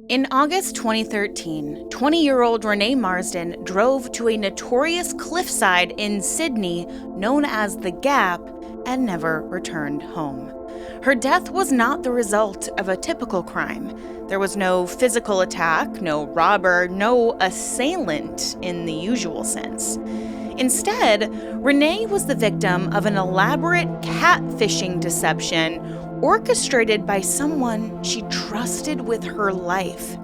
In August 2013, 20-year-old Renae Marsden drove to a notorious cliffside in Sydney known as The Gap and never returned home. Her death was not the result of a typical crime. There was no physical attack, no robber, no assailant in the usual sense. Instead, Renae was the victim of an elaborate catfishing deception orchestrated by someone she trusted with her life.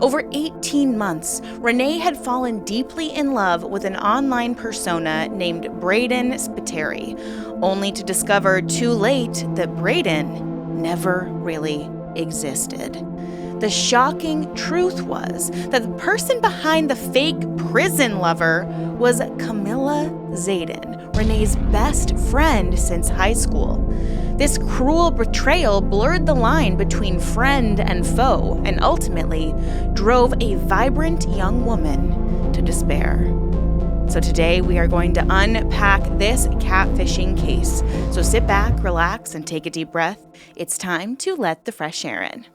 Over 18 months, Renae had fallen deeply in love with an online persona named Brayden Spiteri, only to discover too late that Brayden never really existed. The shocking truth was that the person behind the fake prison lover was Camila Zeidan, Renae's best friend since high school. This cruel betrayal blurred the line between friend and foe and ultimately drove a vibrant young woman to despair. So today we are going to unpack this catfishing case. So sit back, relax, and take a deep breath. It's time to let the fresh air in.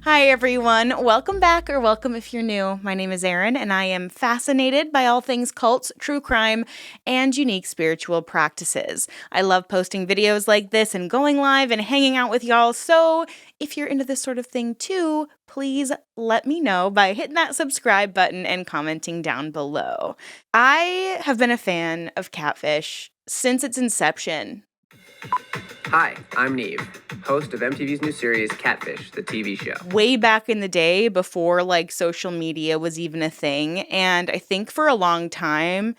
Hi, everyone. Welcome back, or welcome if you're new. My name is Erin, and I am fascinated by all things cults, true crime, and unique spiritual practices. I love posting videos like this and going live and hanging out with y'all. So if you're into this sort of thing too, please let me know by hitting that subscribe button and commenting down below. I have been a fan of Catfish since its inception. Hi, I'm Neve, host of MTV's new series Catfish, the TV show. Way back in the day, before social media was even a thing, and I think for a long time,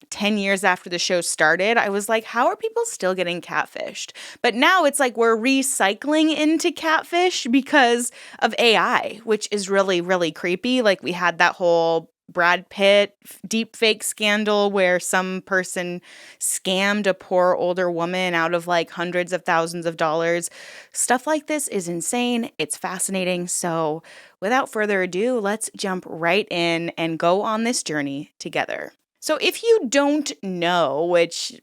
10 years after the show started, I was like, how are people still getting catfished? But now it's like we're recycling into catfish because of AI, which is really, really creepy. Like we had that whole Brad Pitt deepfake scandal where some person scammed a poor older woman out of hundreds of thousands of dollars. Stuff like this is insane. It's fascinating. So without further ado, let's jump right in and go on this journey together. So if you don't know, which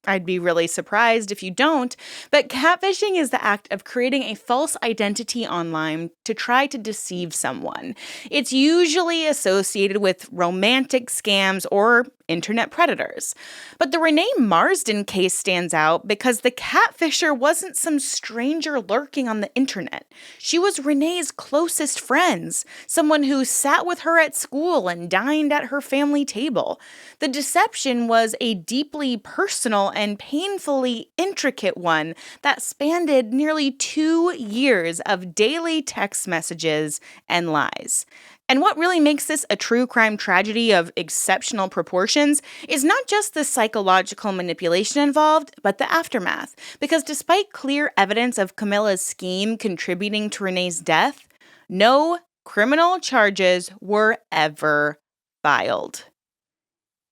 I'd be really surprised if you don't, but catfishing is the act of creating a false identity online to try to deceive someone. It's usually associated with romantic scams or internet predators. But the Renae Marsden case stands out because the catfisher wasn't some stranger lurking on the internet. She was Renae's closest friends, someone who sat with her at school and dined at her family table. The deception was a deeply personal and painfully intricate one that spanned nearly 2 years of daily text messages and lies. And what really makes this a true crime tragedy of exceptional proportions is not just the psychological manipulation involved, but the aftermath. Because despite clear evidence of Camila's scheme contributing to Renae's death, no criminal charges were ever filed.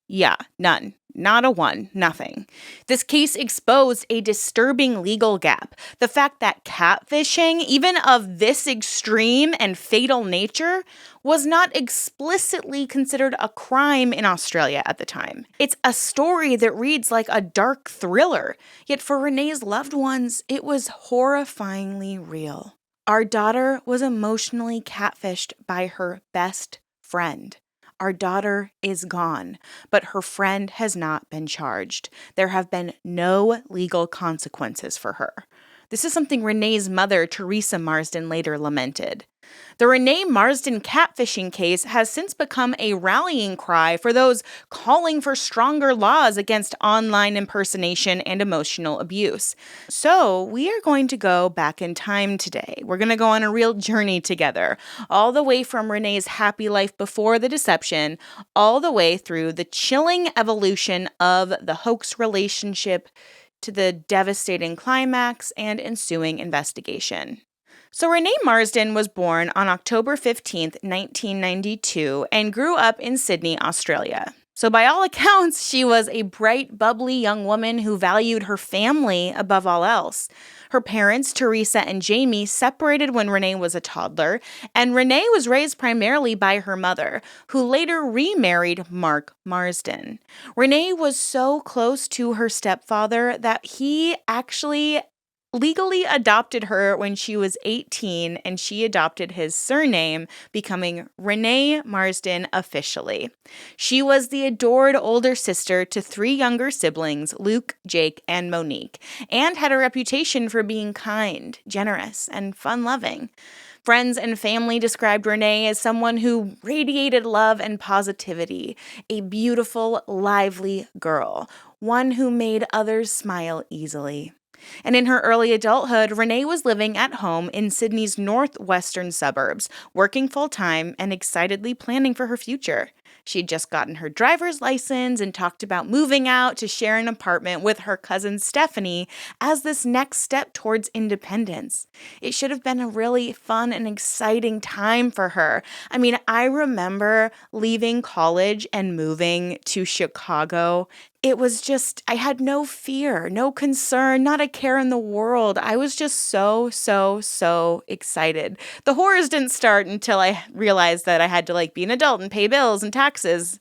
Yeah, none. Not a one, nothing. This case exposed a disturbing legal gap. The fact that catfishing, even of this extreme and fatal nature, was not explicitly considered a crime in Australia at the time. It's a story that reads like a dark thriller, yet for Renae's loved ones, it was horrifyingly real. Our daughter was emotionally catfished by her best friend. Our daughter is gone, but her friend has not been charged. There have been no legal consequences for her. This is something Renae's mother, Teresa Marsden, later lamented. The Renae Marsden catfishing case has since become a rallying cry for those calling for stronger laws against online impersonation and emotional abuse. So we are going to go back in time today. We're going to go on a real journey together, all the way from Renae's happy life before the deception, all the way through the chilling evolution of the hoax relationship to the devastating climax and ensuing investigation. So Renae Marsden was born on October 15th, 1992, and grew up in Sydney, Australia. So, by all accounts, she was a bright, bubbly young woman who valued her family above all else. Her parents, Teresa and Jamie, separated when Renae was a toddler, and Renae was raised primarily by her mother, who later remarried Mark Marsden. Renae was so close to her stepfather that he actually legally adopted her when she was 18, and she adopted his surname, becoming Renae Marsden officially. She was the adored older sister to 3 younger siblings, Luke, Jake, and Monique, and had a reputation for being kind, generous, and fun-loving. Friends and family described Renae as someone who radiated love and positivity, a beautiful, lively girl, one who made others smile easily. And in her early adulthood, Renae was living at home in Sydney's northwestern suburbs, working full-time and excitedly planning for her future. She'd just gotten her driver's license and talked about moving out to share an apartment with her cousin Stephanie as this next step towards independence. It should have been a really fun and exciting time for her. I mean, I remember leaving college and moving to Chicago. It was just, I had no fear, no concern, not a care in the world. I was just so excited. The horrors didn't start until I realized that I had to be an adult and pay bills and taxes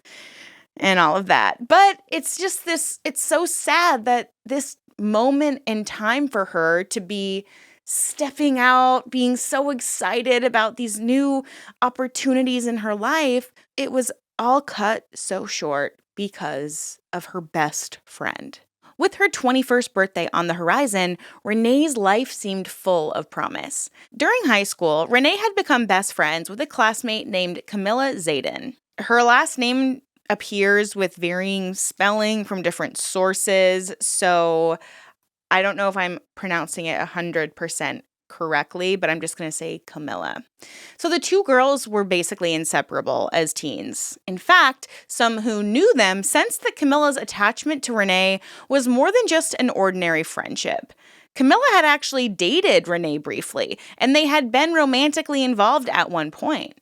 and all of that. But it's just it's so sad that this moment in time for her to be stepping out, being so excited about these new opportunities in her life, it was all cut so short because of her best friend. With her 21st birthday on the horizon, Renae's life seemed full of promise. During high school, Renae had become best friends with a classmate named Camila Zeidan. Her last name appears with varying spelling from different sources, so I don't know if I'm pronouncing it 100% correctly, but I'm just going to say Camila. So the two girls were basically inseparable as teens. In fact, some who knew them sensed that Camila's attachment to Renae was more than just an ordinary friendship. Camila had actually dated Renae briefly, and they had been romantically involved at one point.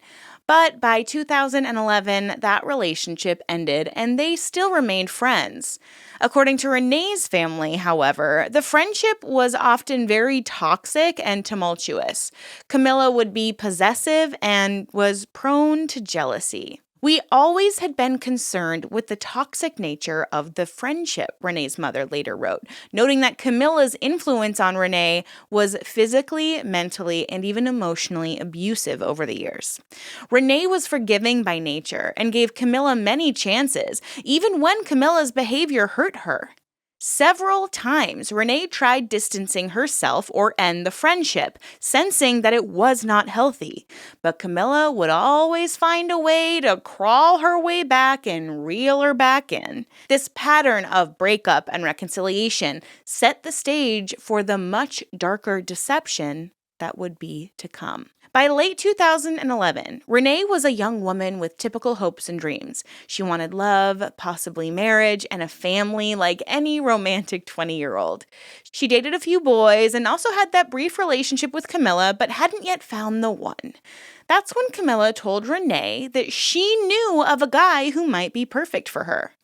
But by 2011, that relationship ended and they still remained friends. According to Renae's family, however, the friendship was often very toxic and tumultuous. Camila would be possessive and was prone to jealousy. We always had been concerned with the toxic nature of the friendship, Renae's mother later wrote, noting that Camila's influence on Renae was physically, mentally, and even emotionally abusive over the years. Renae was forgiving by nature and gave Camila many chances, even when Camila's behavior hurt her. Several times, Renae tried distancing herself or end the friendship, sensing that it was not healthy. But Camila would always find a way to crawl her way back and reel her back in. This pattern of breakup and reconciliation set the stage for the much darker deception that would be to come. By late 2011, Renae was a young woman with typical hopes and dreams. She wanted love, possibly marriage, and a family like any romantic 20-year-old. She dated a few boys and also had that brief relationship with Camila, but hadn't yet found the one. That's when Camila told Renae that she knew of a guy who might be perfect for her.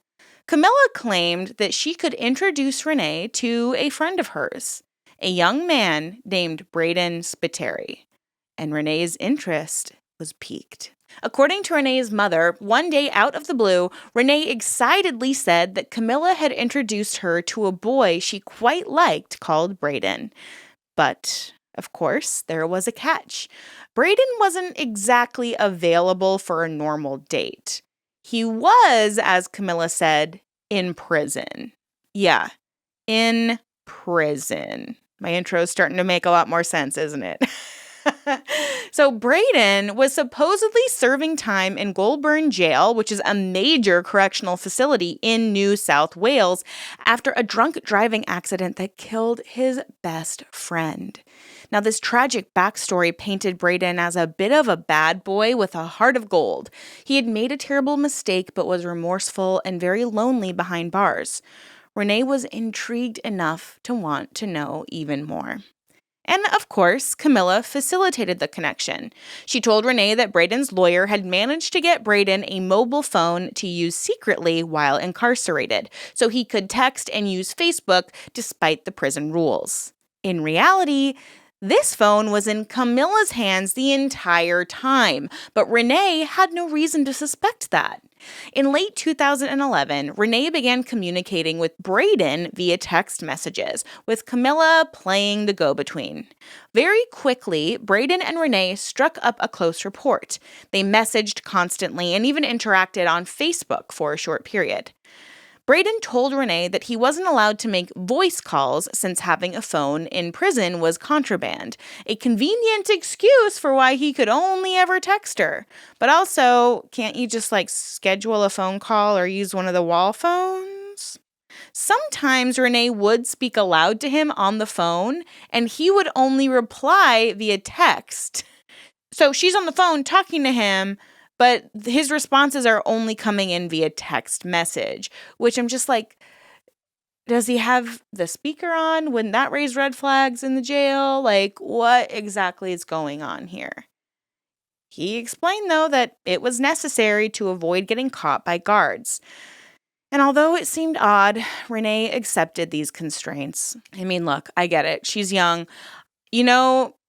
Camila claimed that she could introduce Renae to a friend of hers, a young man named Brayden Spiteri. And Renae's interest was piqued. According to Renae's mother, one day out of the blue, Renae excitedly said that Camila had introduced her to a boy she quite liked called Brayden. But, of course, there was a catch. Brayden wasn't exactly available for a normal date. He was, as Camila said, in prison. Yeah, in prison. My intro is starting to make a lot more sense, isn't it? So Brayden was supposedly serving time in Goulburn Jail, which is a major correctional facility in New South Wales, after a drunk driving accident that killed his best friend. Now, this tragic backstory painted Brayden as a bit of a bad boy with a heart of gold. He had made a terrible mistake but was remorseful and very lonely behind bars. Renae was intrigued enough to want to know even more. And of course, Camila facilitated the connection. She told Renae that Brayden's lawyer had managed to get Brayden a mobile phone to use secretly while incarcerated, so he could text and use Facebook despite the prison rules. In reality, this phone was in Camila's hands the entire time, but Renae had no reason to suspect that. In late 2011, Renae began communicating with Brayden via text messages, with Camila playing the go-between. Very quickly, Brayden and Renae struck up a close rapport. They messaged constantly and even interacted on Facebook for a short period. Brayden told Renae that he wasn't allowed to make voice calls since having a phone in prison was contraband, a convenient excuse for why he could only ever text her. But also, can't you just schedule a phone call or use one of the wall phones? Sometimes Renae would speak aloud to him on the phone, and he would only reply via text. So she's on the phone talking to him, but his responses are only coming in via text message, which I'm just does he have the speaker on? Wouldn't that raise red flags in the jail? What exactly is going on here? He explained, though, that it was necessary to avoid getting caught by guards. And although it seemed odd, Renae accepted these constraints. I mean, look, I get it. She's young.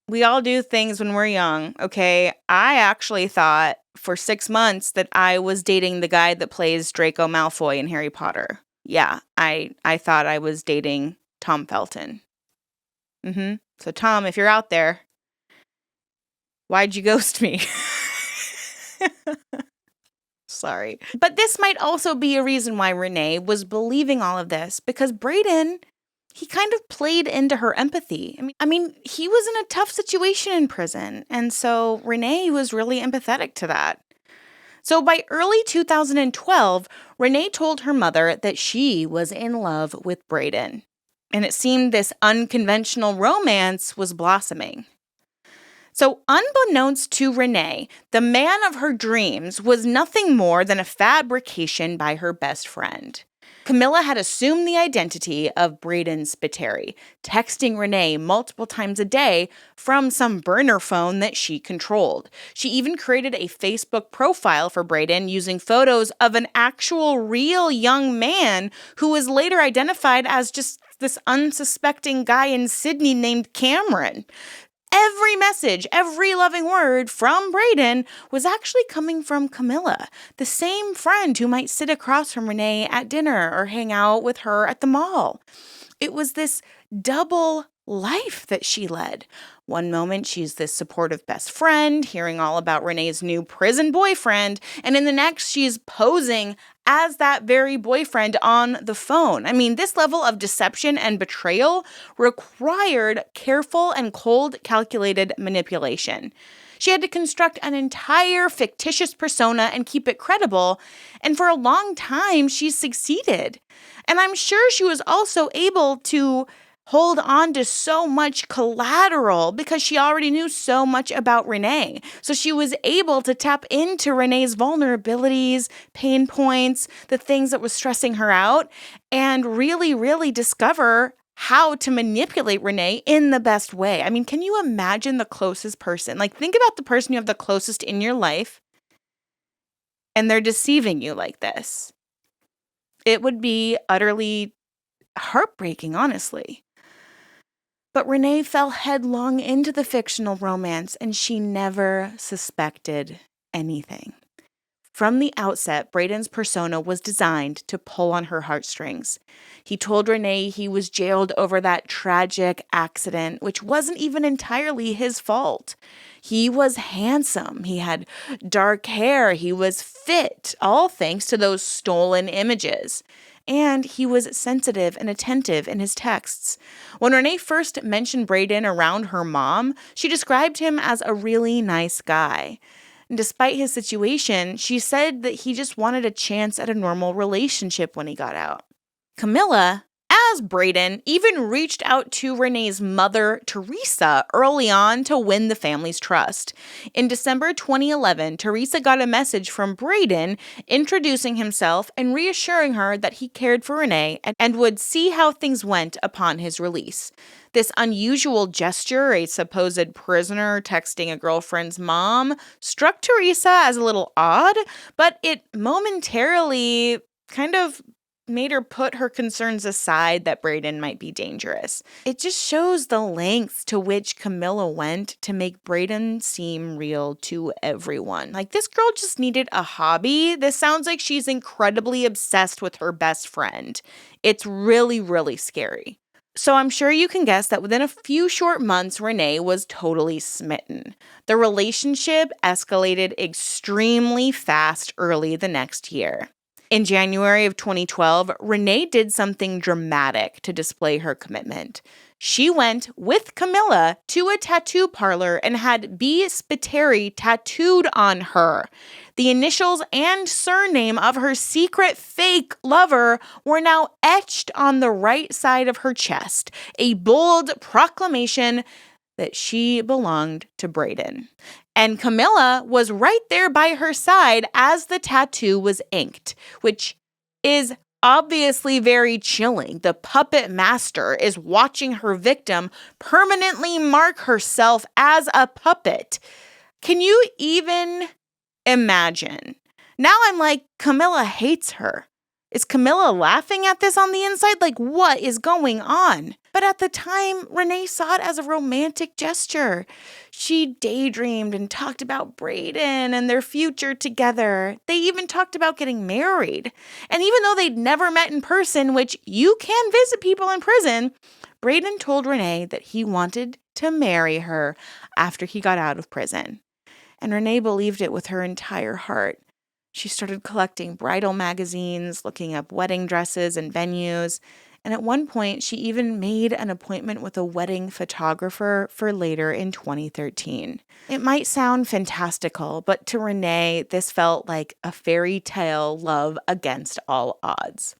We all do things when we're young, okay? I actually thought for 6 months that I was dating the guy that plays Draco Malfoy in Harry Potter. Yeah, I thought I was dating Tom Felton. So Tom, if you're out there, why'd you ghost me? Sorry. But this might also be a reason why Renae was believing all of this, because Brayden, he kind of played into her empathy. I mean, he was in a tough situation in prison, and so Renae was really empathetic to that. So by early 2012, Renae told her mother that she was in love with Brayden, and it seemed this unconventional romance was blossoming. So unbeknownst to Renae, the man of her dreams was nothing more than a fabrication by her best friend. Camila had assumed the identity of Brayden Spiteri, texting Renae multiple times a day from some burner phone that she controlled. She even created a Facebook profile for Brayden using photos of an actual real young man who was later identified as just this unsuspecting guy in Sydney named Cameron. Every message, every loving word from Brayden was actually coming from Camila, the same friend who might sit across from Renae at dinner or hang out with her at the mall. It was this double life that she led. One moment, she's this supportive best friend, hearing all about Renae's new prison boyfriend, and in the next, she's posing as that very boyfriend on the phone. I mean, this level of deception and betrayal required careful and cold, calculated manipulation. She had to construct an entire fictitious persona and keep it credible, and for a long time, she succeeded. And I'm sure she was also able to hold on to so much collateral because she already knew so much about Renae. So she was able to tap into Renae's vulnerabilities, pain points, the things that was stressing her out, and really, really discover how to manipulate Renae in the best way. I mean, can you imagine the closest person? Think about the person you have the closest in your life, and they're deceiving you like this. It would be utterly heartbreaking, honestly. But Renae fell headlong into the fictional romance, and she never suspected anything. From the outset, Brayden's persona was designed to pull on her heartstrings. He told Renae he was jailed over that tragic accident, which wasn't even entirely his fault. He was handsome. He had dark hair. He was fit, all thanks to those stolen images. And he was sensitive and attentive in his texts. When Renae first mentioned Brayden around her mom, she described him as a really nice guy. And despite his situation, she said that he just wanted a chance at a normal relationship when he got out. Camila, as Brayden even reached out to Renae's mother, Teresa, early on to win the family's trust. In December 2011, Teresa got a message from Brayden introducing himself and reassuring her that he cared for Renae and would see how things went upon his release. This unusual gesture, a supposed prisoner texting a girlfriend's mom, struck Teresa as a little odd, but it momentarily kind of made her put her concerns aside that Brayden might be dangerous. It just shows the lengths to which Camila went to make Brayden seem real to everyone. Like, this girl just needed a hobby. This sounds like she's incredibly obsessed with her best friend. It's really, really scary. So I'm sure you can guess that within a few short months, Renae was totally smitten. The relationship escalated extremely fast early the next year. In January of 2012, Renae did something dramatic to display her commitment. She went with Camila to a tattoo parlor and had B. Spiteri tattooed on her. The initials and surname of her secret fake lover were now etched on the right side of her chest, a bold proclamation that she belonged to Brayden. And Camila was right there by her side as the tattoo was inked, which is obviously very chilling. The puppet master is watching her victim permanently mark herself as a puppet. Can you even imagine? Now I'm like, Camila hates her. Is Camila laughing at this on the inside? Like, what is going on? But at the time, Renae saw it as a romantic gesture. She daydreamed and talked about Brayden and their future together. They even talked about getting married. And even though they'd never met in person, which you can visit people in prison, Brayden told Renae that he wanted to marry her after he got out of prison. And Renae believed it with her entire heart. She started collecting bridal magazines, looking up wedding dresses and venues, and at one point, she even made an appointment with a wedding photographer for later in 2013. It might sound fantastical, but to Renae, this felt like a fairy tale love against all odds.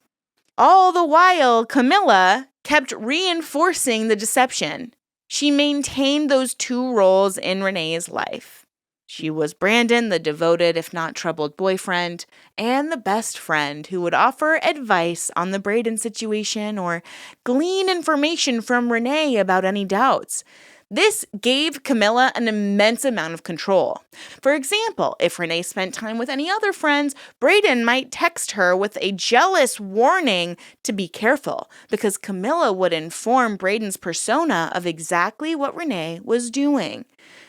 All the while, Camila kept reinforcing the deception. She maintained those two roles in Renae's life. She was Brandon, the devoted, if not troubled boyfriend, and the best friend who would offer advice on the Brayden situation or glean information from Renae about any doubts. This gave Camila an immense amount of control. For example, if Renae spent time with any other friends, Brayden might text her with a jealous warning to be careful, because Camila would inform Brayden's persona of exactly what Renae was doing.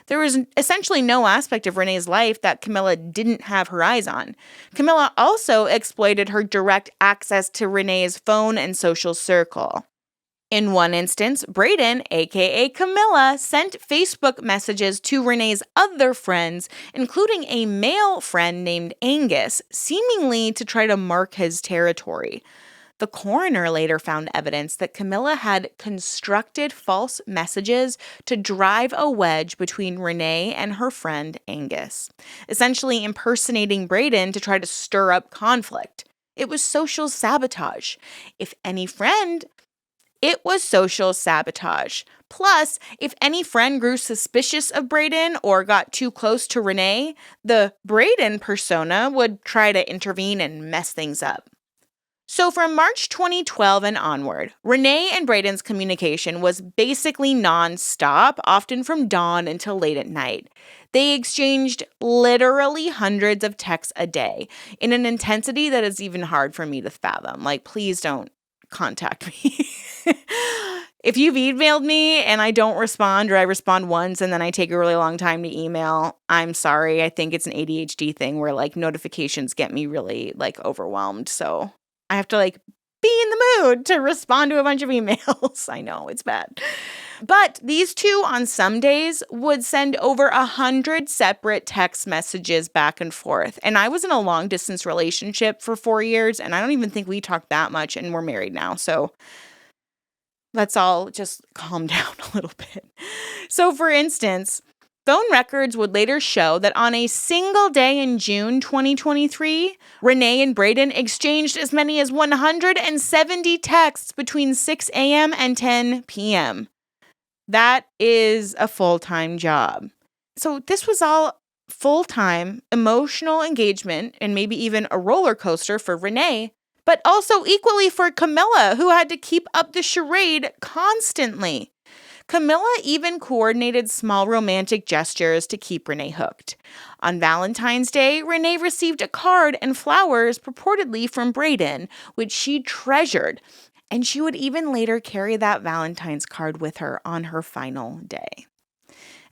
There was essentially no aspect of Renae's life that Camila didn't have her eyes on. Camila also exploited her direct access to Renae's phone and social circle. In one instance, Brayden, aka Camila, sent Facebook messages to Renae's other friends, including a male friend named Angus, seemingly to try to mark his territory. The coroner later found evidence that Camila had constructed false messages to drive a wedge between Renae and her friend Angus, essentially impersonating Brayden to try to stir up conflict. It was social sabotage. It was social sabotage. Plus, if any friend grew suspicious of Brayden or got too close to Renae, the Brayden persona would try to intervene and mess things up. So from March 2012 and onward, Renae and Brayden's communication was basically non-stop, often from dawn until late at night. They exchanged literally hundreds of texts a day in an intensity that is even hard for me to fathom. Like, please don't contact me. If you've emailed me and I don't respond, or I respond once and then I take a really long time to email, I'm sorry. I think it's an ADHD thing where like notifications get me really like overwhelmed. So I have to like be in the mood to respond to a bunch of emails. I know, it's bad. But these two on some days would send over 100 separate text messages back and forth. And I was in a long distance relationship for 4 years, and I don't even think we talked that much, and we're married now. So let's all just calm down a little bit. So for instance, Phone records would later show that on a single day in June 2023, Renae and Brayden exchanged as many as 170 texts between 6 a.m. and 10 p.m. That is a full-time job. So this was all full-time emotional engagement and maybe even a roller coaster for Renae, but also equally for Camila, who had to keep up the charade constantly. Camila even coordinated small romantic gestures to keep Renae hooked. On Valentine's Day, Renae received a card and flowers purportedly from Brayden, which she treasured, and she would even later carry that Valentine's card with her on her final day.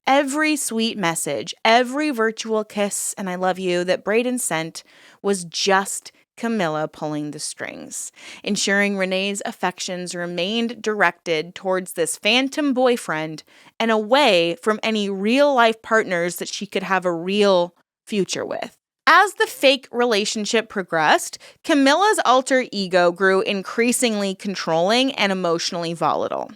Every sweet message, every virtual kiss and I love you that Brayden sent was just Camila pulling the strings, ensuring Renae's affections remained directed towards this phantom boyfriend and away from any real-life partners that she could have a real future with. As the fake relationship progressed, Camila's alter ego grew increasingly controlling and emotionally volatile.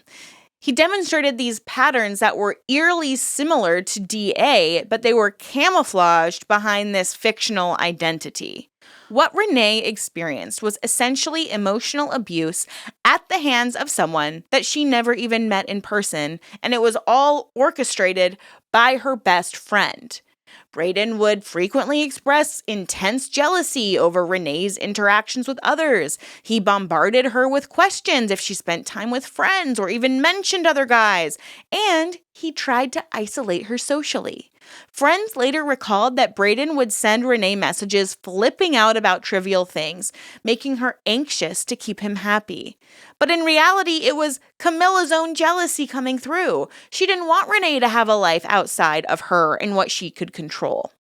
He demonstrated these patterns that were eerily similar to DA, but they were camouflaged behind this fictional identity. What Renae experienced was essentially emotional abuse at the hands of someone that she never even met in person, and it was all orchestrated by her best friend. Brayden would frequently express intense jealousy over Renae's interactions with others. He bombarded her with questions if she spent time with friends or even mentioned other guys, and he tried to isolate her socially. Friends later recalled that Brayden would send Renae messages flipping out about trivial things, making her anxious to keep him happy. But in reality, it was Camila's own jealousy coming through. She didn't want Renae to have a life outside of her and what she could control.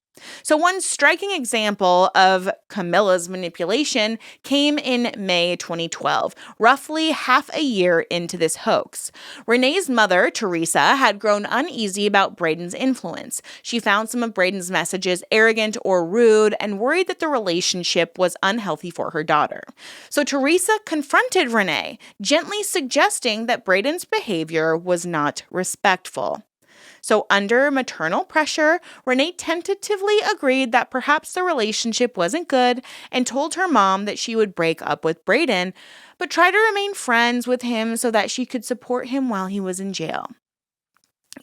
So one striking example of Camila's manipulation came in May 2012, roughly half a year into this hoax. Renae's mother, Teresa, had grown uneasy about Brayden's influence. She found some of Brayden's messages arrogant or rude and worried that the relationship was unhealthy for her daughter. So Teresa confronted Renae, gently suggesting that Brayden's behavior was not respectful. So under maternal pressure, Renae tentatively agreed that perhaps the relationship wasn't good and told her mom that she would break up with Brayden, but try to remain friends with him so that she could support him while he was in jail.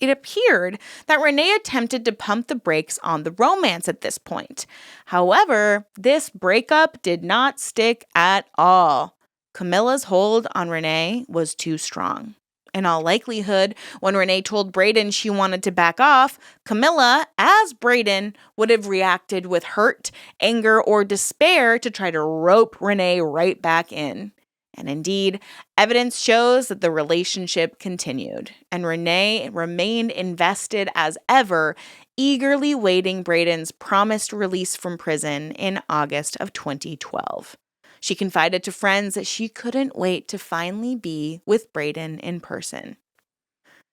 It appeared that Renae attempted to pump the brakes on the romance at this point. However, this breakup did not stick at all. Camila's hold on Renae was too strong. In all likelihood, when Renae told Brayden she wanted to back off, Camila, as Brayden, would have reacted with hurt, anger, or despair to try to rope Renae right back in. And indeed, evidence shows that the relationship continued, and Renae remained invested as ever, eagerly waiting Brayden's promised release from prison in August of 2012. She confided to friends that she couldn't wait to finally be with Brayden in person.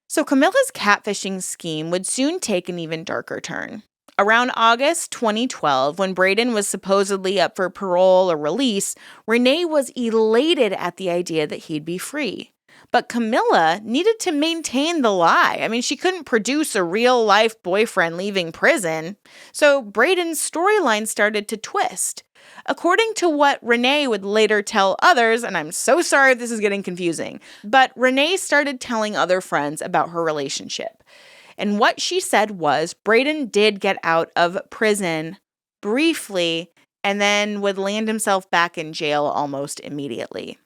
So Camila's catfishing scheme would soon take an even darker turn. Around August 2012, when Brayden was supposedly up for parole or release, Renae was elated at the idea that he'd be free. But Camila needed to maintain the lie. I mean, she couldn't produce a real-life boyfriend leaving prison. So Brayden's storyline started to twist. According to what Renae would later tell others, and I'm so sorry if this is getting confusing, but Renae started telling other friends about her relationship. And what she said was Brayden did get out of prison briefly and then would land himself back in jail almost immediately.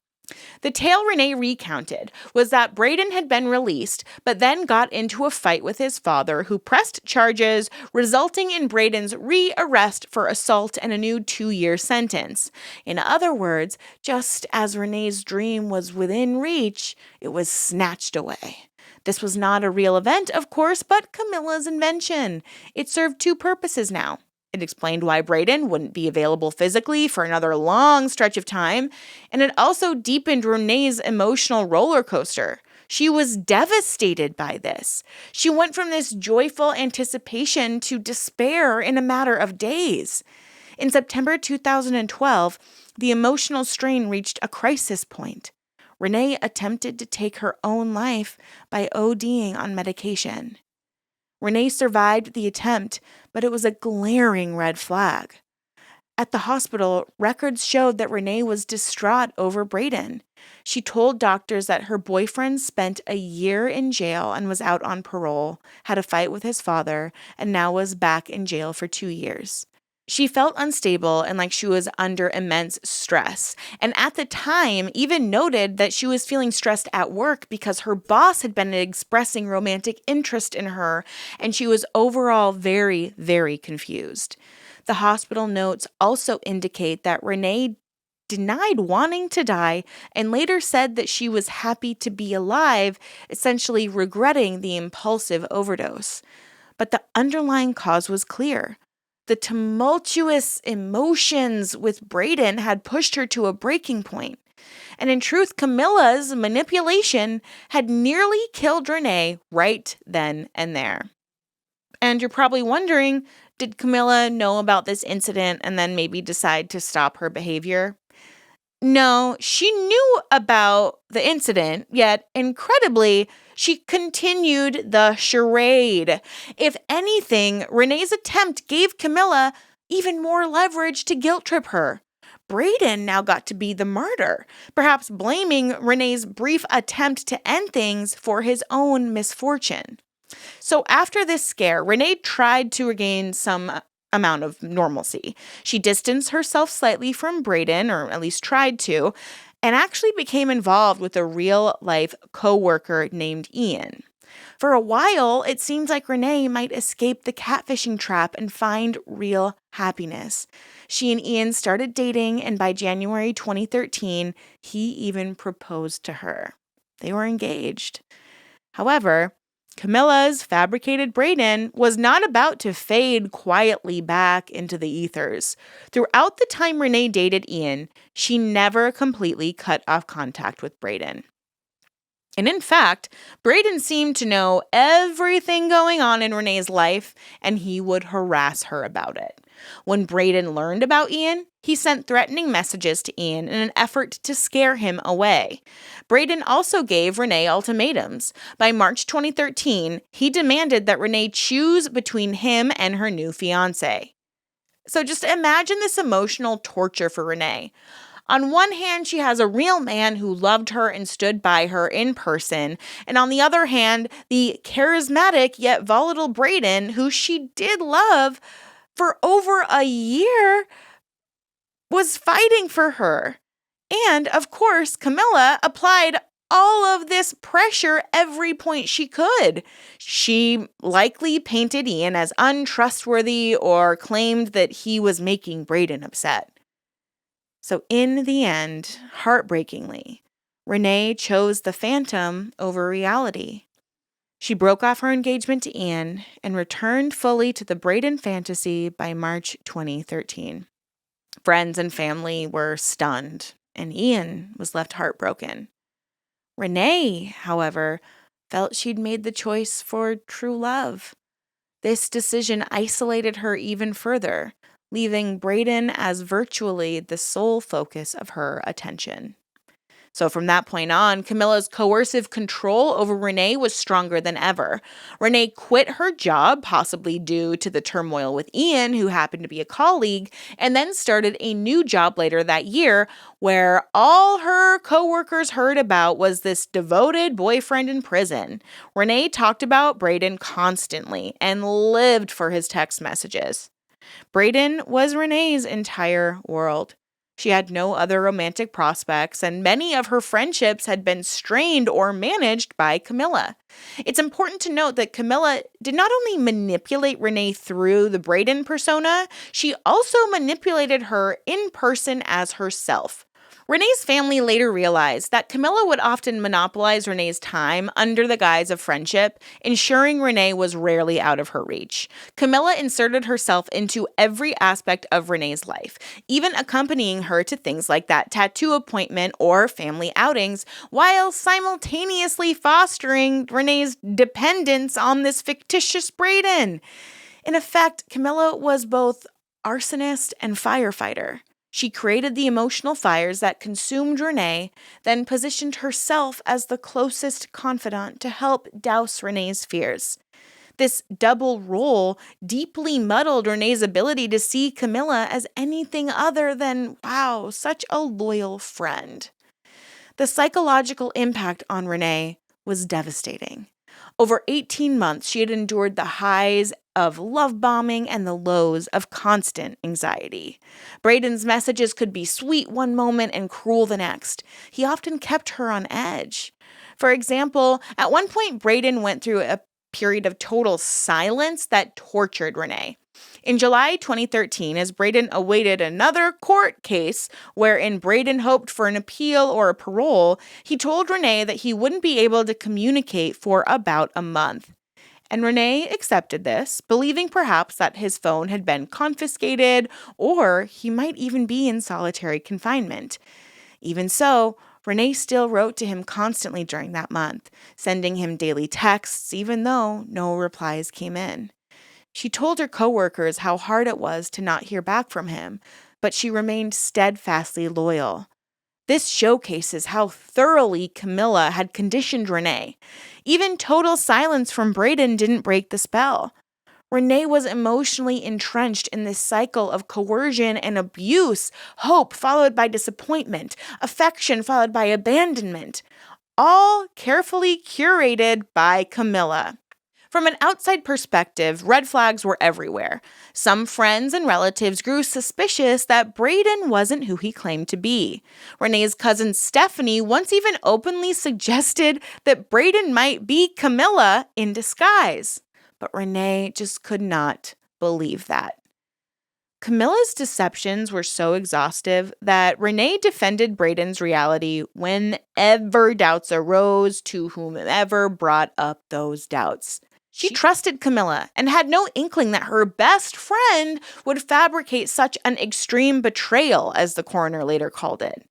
The tale Renae recounted was that Brayden had been released, but then got into a fight with his father, who pressed charges, resulting in Brayden's re-arrest for assault and a new 2-year sentence. In other words, just as Renae's dream was within reach, it was snatched away. This was not a real event, of course, but Camila's invention. It served two purposes now. It explained why Brayden wouldn't be available physically for another long stretch of time, and it also deepened Renae's emotional roller coaster. She was devastated by this. She went from this joyful anticipation to despair in a matter of days. In September 2012, the emotional strain reached a crisis point. Renae attempted to take her own life by ODing on medication. Renae survived the attempt, but it was a glaring red flag. At the hospital, records showed that Renae was distraught over Brayden. She told doctors that her boyfriend spent a year in jail and was out on parole, had a fight with his father, and now was back in jail for 2 years. She felt unstable and like she was under immense stress. And at the time, even noted that she was feeling stressed at work because her boss had been expressing romantic interest in her, and she was overall very, very confused. The hospital notes also indicate that Renae denied wanting to die and later said that she was happy to be alive, essentially regretting the impulsive overdose. But the underlying cause was clear. The tumultuous emotions with Brayden had pushed her to a breaking point. And in truth, Camila's manipulation had nearly killed Renae right then and there. And you're probably wondering, did Camila know about this incident and then maybe decide to stop her behavior? No, she knew about the incident, yet incredibly, she continued the charade. If anything, Renae's attempt gave Camila even more leverage to guilt trip her. Brayden now got to be the martyr, perhaps blaming Renae's brief attempt to end things for his own misfortune. So after this scare, Renae tried to regain some amount of normalcy. She distanced herself slightly from Brayden, or at least tried to, and actually became involved with a real-life co-worker named Ian. For a while, it seems like Renae might escape the catfishing trap and find real happiness. She and Ian started dating, and by January 2013, he even proposed to her. They were engaged. However, Camila's fabricated Brayden was not about to fade quietly back into the ethers. Throughout the time Renae dated Ian, she never completely cut off contact with Brayden. And in fact, Brayden seemed to know everything going on in Renae's life, and he would harass her about it. When Brayden learned about Ian, he sent threatening messages to Ian in an effort to scare him away. Brayden also gave Renae ultimatums. By March 2013, he demanded that Renae choose between him and her new fiancé. So just imagine this emotional torture for Renae. On one hand, she has a real man who loved her and stood by her in person. And on the other hand, the charismatic yet volatile Brayden, who she did love for over a year, was fighting for her. And of course, Camila applied all of this pressure every point she could. She likely painted Ian as untrustworthy or claimed that he was making Brayden upset. So in the end, heartbreakingly, Renae chose the phantom over reality. She broke off her engagement to Ian and returned fully to the Brayden fantasy by March 2013. Friends and family were stunned, and Ian was left heartbroken. Renae, however, felt she'd made the choice for true love. This decision isolated her even further, leaving Brayden as virtually the sole focus of her attention. So from that point on, Camila's coercive control over Renae was stronger than ever. Renae quit her job, possibly due to the turmoil with Ian, who happened to be a colleague, and then started a new job later that year where all her coworkers heard about was this devoted boyfriend in prison. Renae talked about Brayden constantly and lived for his text messages. Brayden was Renae's entire world. She had no other romantic prospects, and many of her friendships had been strained or managed by Camila. It's important to note that Camila did not only manipulate Renae through the Brayden persona, she also manipulated her in person as herself. Renae's family later realized that Camila would often monopolize Renae's time under the guise of friendship, ensuring Renae was rarely out of her reach. Camila inserted herself into every aspect of Renae's life, even accompanying her to things like that tattoo appointment or family outings, while simultaneously fostering Renae's dependence on this fictitious Brayden. In effect, Camila was both arsonist and firefighter. She created the emotional fires that consumed Renae, then positioned herself as the closest confidant to help douse Renae's fears. This double role deeply muddled Renee's ability to see Camila as anything other than, wow, such a loyal friend. The psychological impact on Renae was devastating. Over 18 months, she had endured the highs of love bombing and the lows of constant anxiety. Brayden's messages could be sweet one moment and cruel the next. He often kept her on edge. For example, at one point, Brayden went through a period of total silence that tortured Renae. In July 2013, as Brayden awaited another court case wherein Brayden hoped for an appeal or a parole, he told Renae that he wouldn't be able to communicate for about a month. And Renae accepted this, believing perhaps that his phone had been confiscated or he might even be in solitary confinement. Even so, Renae still wrote to him constantly during that month, sending him daily texts even though no replies came in. She told her coworkers how hard it was to not hear back from him, but she remained steadfastly loyal. This showcases how thoroughly Camila had conditioned Renae. Even total silence from Brayden didn't break the spell. Renae was emotionally entrenched in this cycle of coercion and abuse, hope followed by disappointment, affection followed by abandonment, all carefully curated by Camila. From an outside perspective, red flags were everywhere. Some friends and relatives grew suspicious that Brayden wasn't who he claimed to be. Renee's cousin Stephanie once even openly suggested that Brayden might be Camila in disguise. But Renae just could not believe that. Camila's deceptions were so exhaustive that Renae defended Brayden's reality whenever doubts arose to whomever brought up those doubts. She trusted Camila and had no inkling that her best friend would fabricate such an extreme betrayal, as the coroner later called it.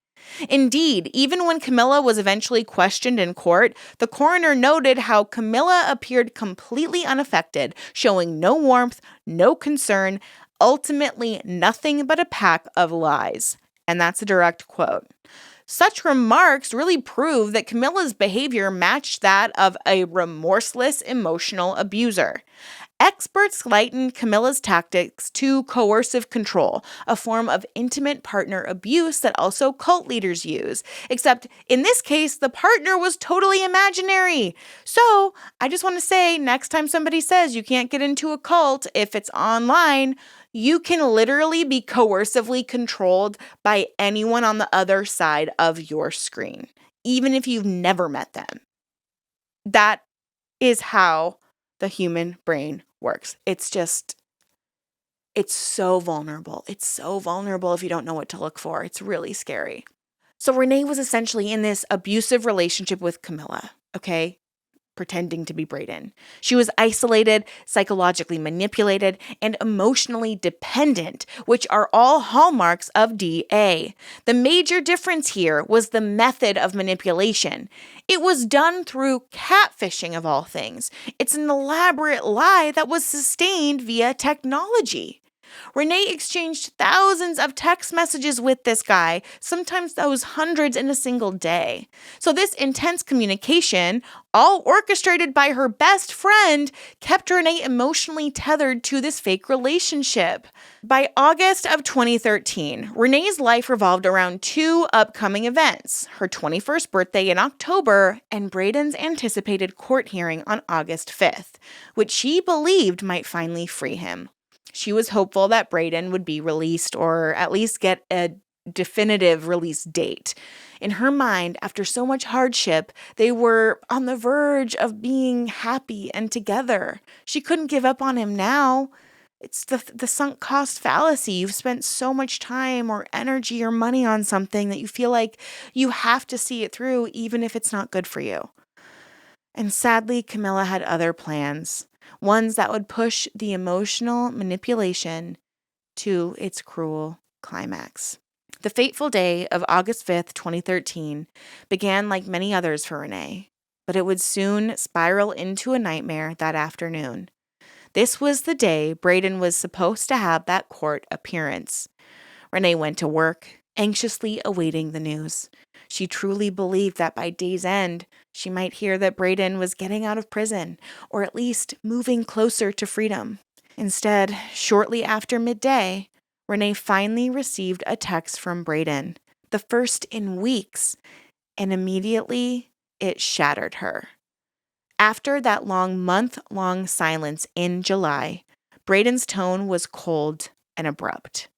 Indeed, even when Camila was eventually questioned in court, the coroner noted how Camila appeared completely unaffected, showing no warmth, no concern, ultimately nothing but a pack of lies. And that's a direct quote. Such remarks really prove that Camila's behavior matched that of a remorseless emotional abuser. Experts likened Camila's tactics to coercive control, a form of intimate partner abuse that also cult leaders use. Except in this case, the partner was totally imaginary. So I just want to say, next time somebody says you can't get into a cult if it's online, you can literally be coercively controlled by anyone on the other side of your screen, even if you've never met them. That is how the human brain works. It's so vulnerable. It's so vulnerable if you don't know what to look for. It's really scary. So Renae was essentially in this abusive relationship with Camila, okay? Pretending to be Brayden. She was isolated, psychologically manipulated, and emotionally dependent, which are all hallmarks of DA. The major difference here was the method of manipulation. It was done through catfishing of all things. It's an elaborate lie that was sustained via technology. Renae exchanged thousands of text messages with this guy, sometimes those hundreds in a single day. So this intense communication, all orchestrated by her best friend, kept Renae emotionally tethered to this fake relationship. By August of 2013, Renae's life revolved around two upcoming events, her 21st birthday in October and Brayden's anticipated court hearing on August 5th, which she believed might finally free him. She was hopeful that Brayden would be released or at least get a definitive release date. In her mind, after so much hardship, they were on the verge of being happy and together. She couldn't give up on him now. It's the sunk cost fallacy. You've spent so much time or energy or money on something that you feel like you have to see it through even if it's not good for you. And sadly, Camila had other plans. Ones that would push the emotional manipulation to its cruel climax. The fateful day of August 5th, 2013, began like many others for Renae, but it would soon spiral into a nightmare that afternoon. This was the day Brayden was supposed to have that court appearance. Renae went to work, anxiously awaiting the news. She truly believed that by day's end, she might hear that Brayden was getting out of prison, or at least moving closer to freedom. Instead, shortly after midday, Renae finally received a text from Brayden, the first in weeks, and immediately it shattered her. After that month-long silence in July, Brayden's tone was cold and abrupt.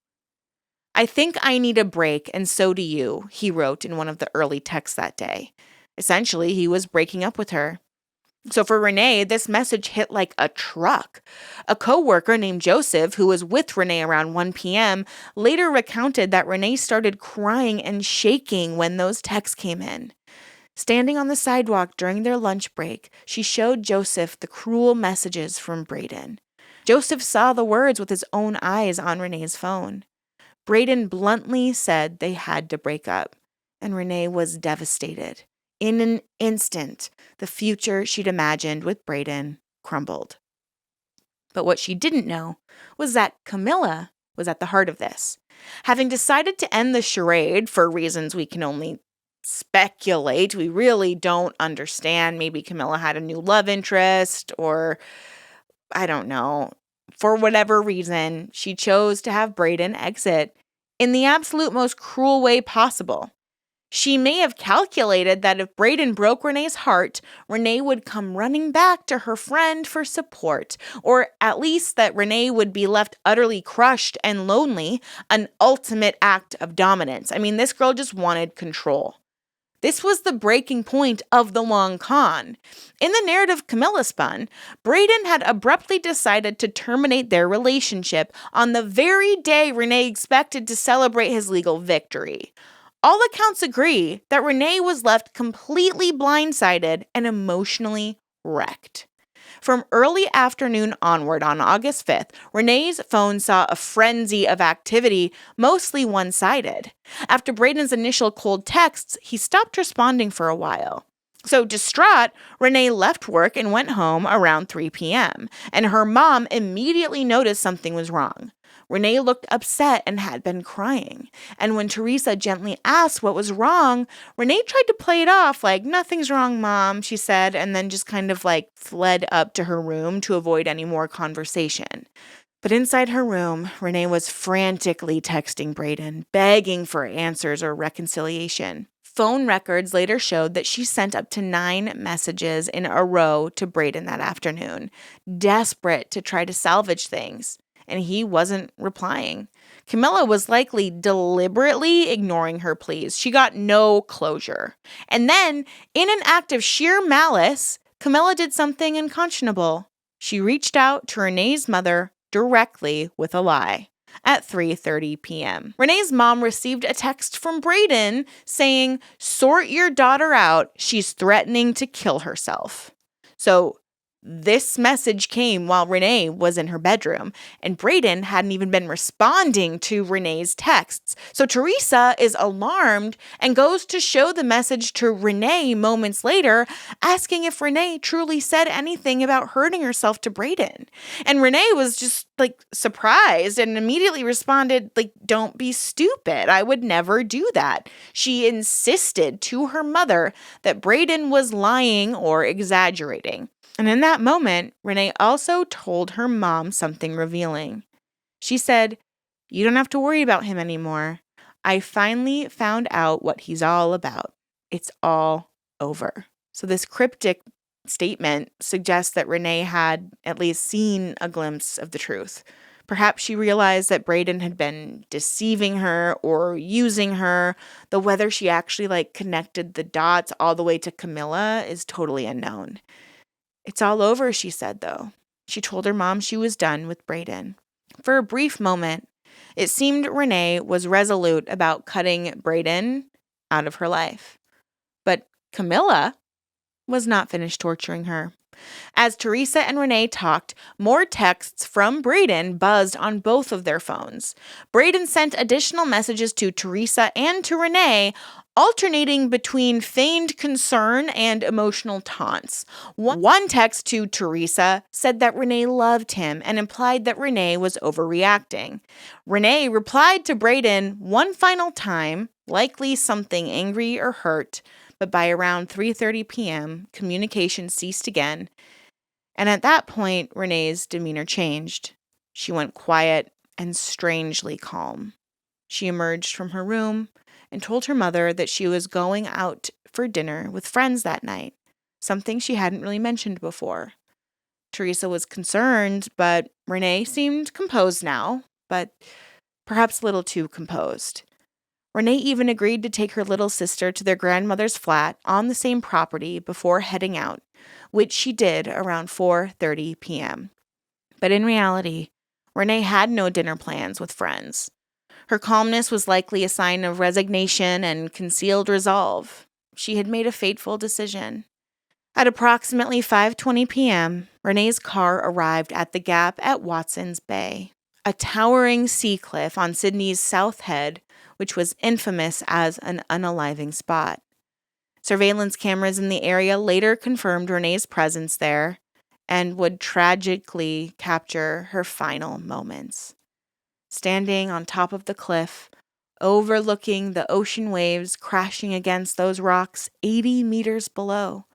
"I think I need a break, and so do you," he wrote in one of the early texts that day. Essentially, he was breaking up with her. So for Renae, this message hit like a truck. A coworker named Joseph, who was with Renae around 1 p.m., later recounted that Renae started crying and shaking when those texts came in. Standing on the sidewalk during their lunch break, she showed Joseph the cruel messages from Brayden. Joseph saw the words with his own eyes on Renae's phone. Brayden bluntly said they had to break up, and Renae was devastated. In an instant, the future she'd imagined with Brayden crumbled. But what she didn't know was that Camila was at the heart of this. Having decided to end the charade for reasons we can only speculate, we really don't understand. Maybe Camila had a new love interest, or I don't know. For whatever reason, she chose to have Brayden exit in the absolute most cruel way possible. She may have calculated that if Brayden broke Renae's heart, Renae would come running back to her friend for support, or at least that Renae would be left utterly crushed and lonely, an ultimate act of dominance. I mean, this girl just wanted control. This was the breaking point of the long con. In the narrative Camila spun, Brayden had abruptly decided to terminate their relationship on the very day Renae expected to celebrate his legal victory. All accounts agree that Renae was left completely blindsided and emotionally wrecked. From early afternoon onward on August 5th, Renae's phone saw a frenzy of activity, mostly one-sided. After Brayden's initial cold texts, he stopped responding for a while. So distraught, Renae left work and went home around 3 p.m., and her mom immediately noticed something was wrong. Renae looked upset and had been crying. And when Teresa gently asked what was wrong, Renae tried to play it off like, "Nothing's wrong, Mom," she said, and then just kind of like fled up to her room to avoid any more conversation. But inside her room, Renae was frantically texting Brayden, begging for answers or reconciliation. Phone records later showed that she sent up to 9 messages in a row to Brayden that afternoon, desperate to try to salvage things. And he wasn't replying. Camila was likely deliberately ignoring her pleas. She got no closure. And then, in an act of sheer malice, Camila did something unconscionable. She reached out to Renae's mother directly with a lie at 3:30 p.m. Renae's mom received a text from Brayden saying, "Sort your daughter out. She's threatening to kill herself." So this message came while Renae was in her bedroom, and Brayden hadn't even been responding to Renae's texts. So Teresa is alarmed and goes to show the message to Renae moments later, asking if Renae truly said anything about hurting herself to Brayden. And Renae was just like surprised and immediately responded like, "Don't be stupid. I would never do that." She insisted to her mother that Brayden was lying or exaggerating. And in that moment, Renae also told her mom something revealing. She said, "You don't have to worry about him anymore. I finally found out what he's all about. It's all over." So this cryptic statement suggests that Renae had at least seen a glimpse of the truth. Perhaps she realized that Brayden had been deceiving her or using her, though whether she actually connected the dots all the way to Camila is totally unknown. "It's all over," she said, though. She told her mom she was done with Brayden. For a brief moment, it seemed Renae was resolute about cutting Brayden out of her life. But Camila was not finished torturing her. As Teresa and Renae talked, more texts from Brayden buzzed on both of their phones. Brayden sent additional messages to Teresa and to Renae, alternating between feigned concern and emotional taunts. One text to Teresa said that Renae loved him and implied that Renae was overreacting. Renae replied to Brayden one final time, likely something angry or hurt, but by around 3:30 p.m., communication ceased again. And at that point, Renae's demeanor changed. She went quiet and strangely calm. She emerged from her room and told her mother that she was going out for dinner with friends that night, something she hadn't really mentioned before. Teresa was concerned, but Renae seemed composed now, but perhaps a little too composed. Renae even agreed to take her little sister to their grandmother's flat on the same property before heading out, which she did around 4:30 p.m. But in reality, Renae had no dinner plans with friends. Her calmness was likely a sign of resignation and concealed resolve. She had made a fateful decision. At approximately 5:20 p.m., Renae's car arrived at the Gap at Watson's Bay, a towering sea cliff on Sydney's South Head, which was infamous as an unaliving spot. Surveillance cameras in the area later confirmed Renae's presence there and would tragically capture her final moments. Standing on top of the cliff, overlooking the ocean waves crashing against those rocks 80 meters below,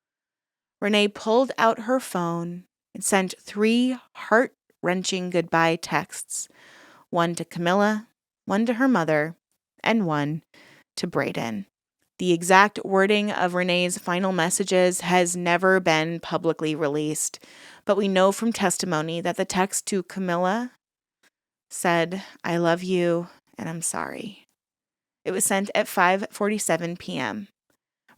Renae pulled out her phone and sent 3 heart-wrenching goodbye texts, one to Camila, one to her mother, and one to Brayden. The exact wording of Renae's final messages has never been publicly released, but we know from testimony that the text to Camila said, "I love you and I'm sorry." It was sent at 5:47 p.m.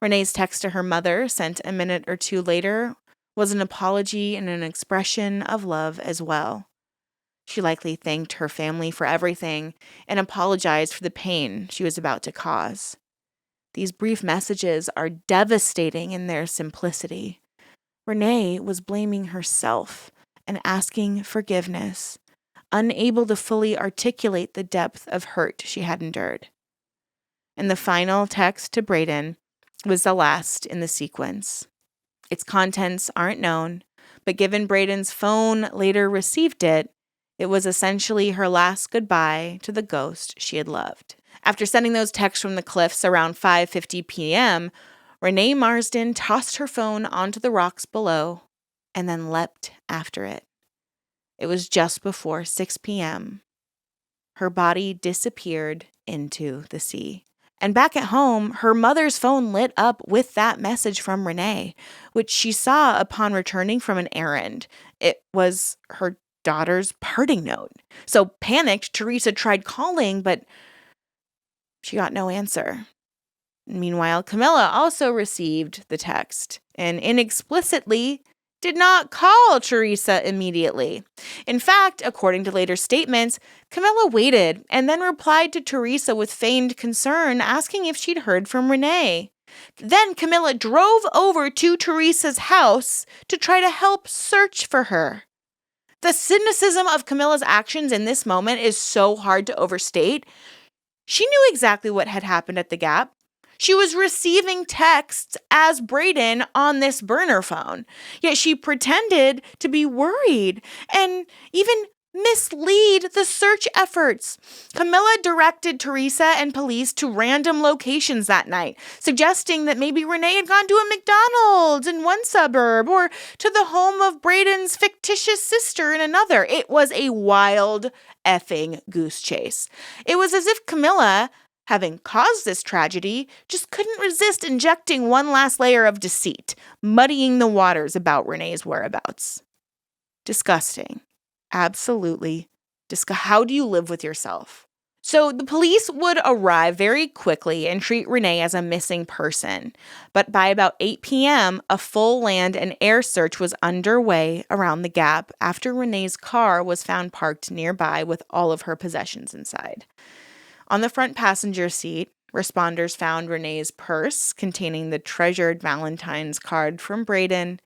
Renae's text to her mother, sent a minute or two later, was an apology and an expression of love as well. She likely thanked her family for everything and apologized for the pain she was about to cause. These brief messages are devastating in their simplicity. Renae was blaming herself and asking forgiveness, unable to fully articulate the depth of hurt she had endured. And the final text to Brayden was the last in the sequence. Its contents aren't known, but given Brayden's phone later received it, it was essentially her last goodbye to the ghost she had loved. After sending those texts from the cliffs around 5:50 p.m., Renae Marsden tossed her phone onto the rocks below and then leapt after it. It was just before 6 p.m. Her body disappeared into the sea. And back at home, her mother's phone lit up with that message from Renae, which she saw upon returning from an errand. It was her daughter's parting note. So panicked, Teresa tried calling, but she got no answer. Meanwhile, Camila also received the text and inexplicitly did not call Teresa immediately. In fact, according to later statements, Camila waited and then replied to Teresa with feigned concern, asking if she'd heard from Renae. Then Camila drove over to Teresa's house to try to help search for her. The cynicism of Camila's actions in this moment is so hard to overstate. She knew exactly what had happened at the Gap. She was receiving texts as Brayden on this burner phone, yet she pretended to be worried and even mislead the search efforts. Camila directed Teresa and police to random locations that night, suggesting that maybe Renae had gone to a McDonald's in one suburb or to the home of Brayden's fictitious sister in another. It was a wild effing goose chase. It was as if Camila, having caused this tragedy, just couldn't resist injecting one last layer of deceit, muddying the waters about Renae's whereabouts. Disgusting. Absolutely disgusting. How do you live with yourself? So the police would arrive very quickly and treat Renae as a missing person. But by about 8 p.m., a full land and air search was underway around the Gap after Renae's car was found parked nearby with all of her possessions inside. On the front passenger seat, responders found Renae's purse containing the treasured Valentine's card from Brayden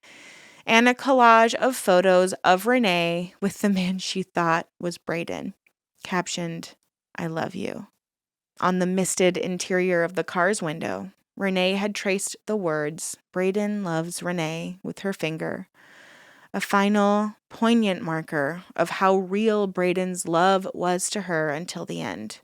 and a collage of photos of Renae with the man she thought was Brayden, captioned, "I love you." On the misted interior of the car's window, Renae had traced the words, "Brayden loves Renae," with her finger, a final, poignant marker of how real Brayden's love was to her until the end.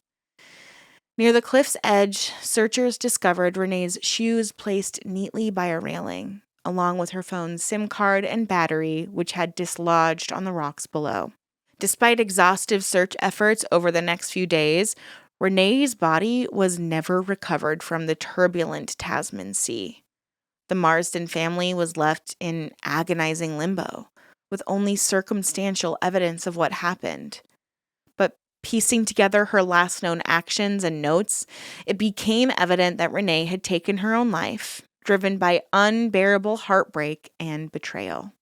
Near the cliff's edge, searchers discovered Renae's shoes placed neatly by a railing, along with her phone's SIM card and battery, which had dislodged on the rocks below. Despite exhaustive search efforts over the next few days, Renae's body was never recovered from the turbulent Tasman Sea. The Marsden family was left in agonizing limbo, with only circumstantial evidence of what happened. But piecing together her last known actions and notes, it became evident that Renae had taken her own life, driven by unbearable heartbreak and betrayal.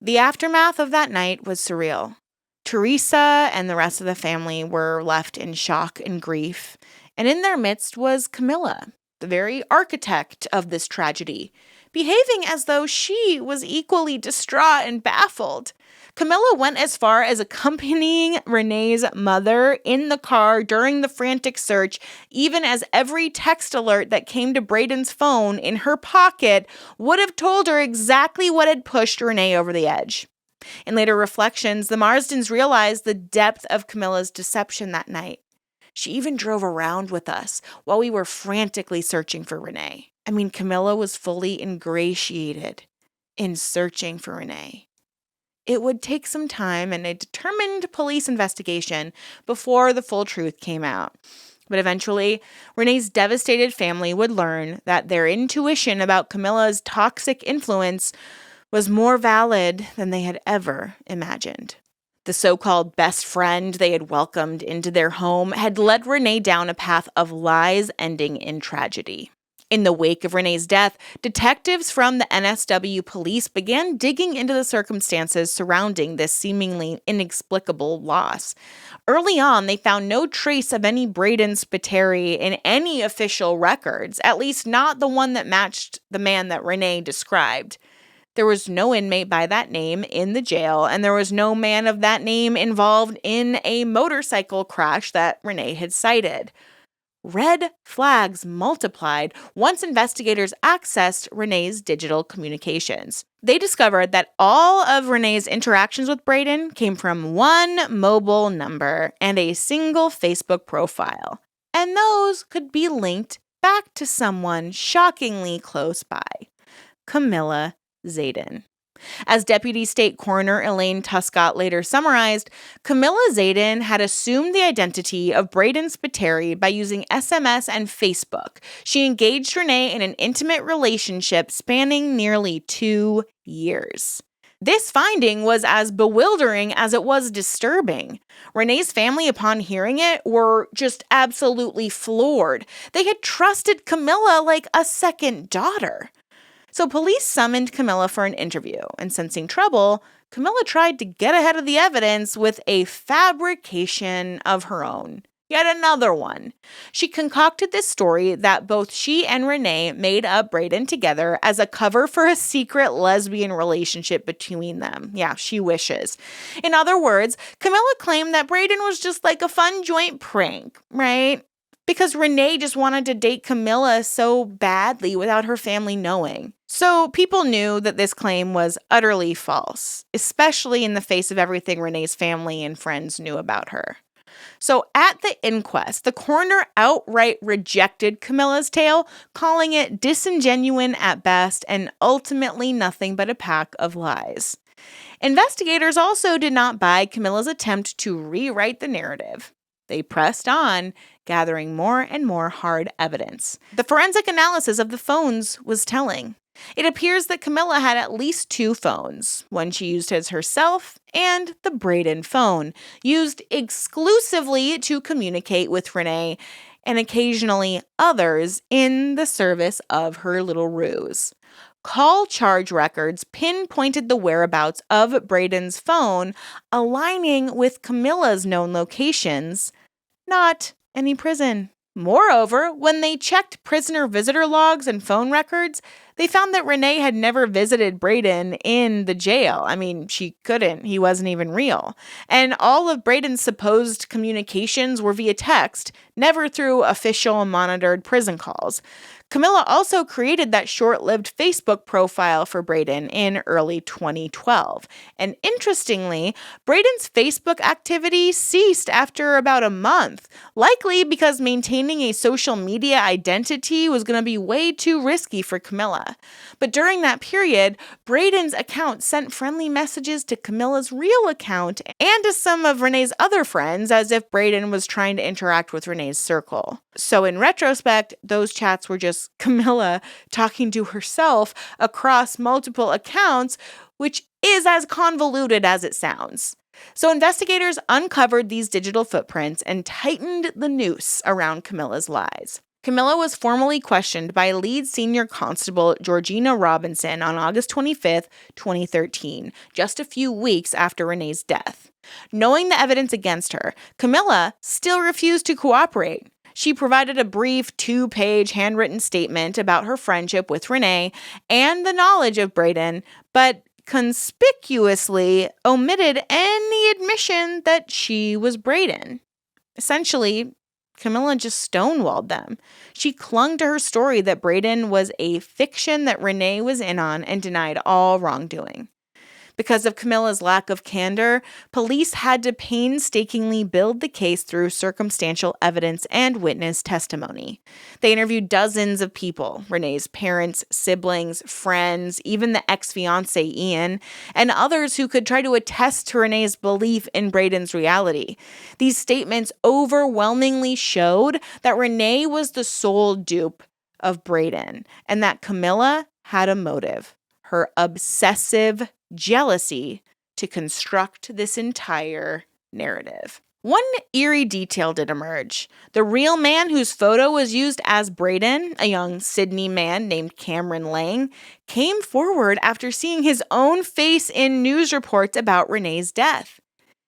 The aftermath of that night was surreal. Teresa and the rest of the family were left in shock and grief, and in their midst was Camila, the very architect of this tragedy, behaving as though she was equally distraught and baffled. Camila went as far as accompanying Renae's mother in the car during the frantic search, even as every text alert that came to Brayden's phone in her pocket would have told her exactly what had pushed Renae over the edge. In later reflections, the Marsdens realized the depth of Camila's deception that night. She even drove around with us while we were frantically searching for Renae. Camila was fully ingratiated in searching for Renae. It would take some time and a determined police investigation before the full truth came out. But eventually, Renae's devastated family would learn that their intuition about Camila's toxic influence was more valid than they had ever imagined. The so-called best friend they had welcomed into their home had led Renae down a path of lies ending in tragedy. In the wake of Renae's death, detectives from the NSW police began digging into the circumstances surrounding this seemingly inexplicable loss. Early on, they found no trace of any Brayden Spiteri in any official records, at least not the one that matched the man that Renae described. There was no inmate by that name in the jail, and there was no man of that name involved in a motorcycle crash that Renae had cited. Red flags multiplied once investigators accessed Renae's digital communications. They discovered that all of Renae's interactions with Brayden came from one mobile number and a single Facebook profile, and those could be linked back to someone shockingly close by: Camila Zeidan. As Deputy State Coroner Elaine Tuscott later summarized, Camila Zeidan had assumed the identity of Brayden Spiteri by using SMS and Facebook. She engaged Renae in an intimate relationship spanning nearly 2 years. This finding was as bewildering as it was disturbing. Renae's family, upon hearing it, were just absolutely floored. They had trusted Camila like a second daughter. So police summoned Camila for an interview, and sensing trouble, Camila tried to get ahead of the evidence with a fabrication of her own. Yet another one. She concocted this story that both she and Renae made up Brayden together as a cover for a secret lesbian relationship between them. Yeah, she wishes. In other words, Camila claimed that Brayden was just like a fun joint prank, right? Because Renae just wanted to date Camila so badly without her family knowing. So people knew that this claim was utterly false, especially in the face of everything Renae's family and friends knew about her. So at the inquest, the coroner outright rejected Camila's tale, calling it disingenuous at best and ultimately nothing but a pack of lies. Investigators also did not buy Camila's attempt to rewrite the narrative. They pressed on, gathering more and more hard evidence. The forensic analysis of the phones was telling. It appears that Camila had at least 2 phones, one she used as herself and the Brayden phone, used exclusively to communicate with Renae and occasionally others in the service of her little ruse. Call charge records pinpointed the whereabouts of Brayden's phone, aligning with Camila's known locations, not any prison. Moreover, when they checked prisoner visitor logs and phone records, they found that Renae had never visited Brayden in the jail. I mean, she couldn't. He wasn't even real. And all of Brayden's supposed communications were via text, never through official monitored prison calls. Camila also created that short-lived Facebook profile for Brayden in early 2012. And interestingly, Brayden's Facebook activity ceased after about a month, likely because maintaining a social media identity was going to be way too risky for Camila. But during that period, Brayden's account sent friendly messages to Camila's real account and to some of Renae's other friends, as if Brayden was trying to interact with Renae's circle. So in retrospect, those chats were just Camila talking to herself across multiple accounts, which is as convoluted as it sounds. So investigators uncovered these digital footprints and tightened the noose around Camila's lies. Camila was formally questioned by lead senior constable Georgina Robinson on August 25th, 2013, just a few weeks after Renae's death. Knowing the evidence against her, Camila still refused to cooperate. She provided a brief 2-page handwritten statement about her friendship with Renae and the knowledge of Brayden, but conspicuously omitted any admission that she was Brayden. Essentially, Camila just stonewalled them. She clung to her story that Brayden was a fiction that Renae was in on and denied all wrongdoing. Because of Camila's lack of candor, police had to painstakingly build the case through circumstantial evidence and witness testimony. They interviewed dozens of people, Renae's parents, siblings, friends, even the ex-fiancé Ian, and others who could try to attest to Renae's belief in Brayden's reality. These statements overwhelmingly showed that Renae was the sole dupe of Brayden, and that Camila had a motive: her obsessive jealousy to construct this entire narrative. One eerie detail did emerge. The real man whose photo was used as Brayden, a young Sydney man named Cameron Lang, came forward after seeing his own face in news reports about Renae's death.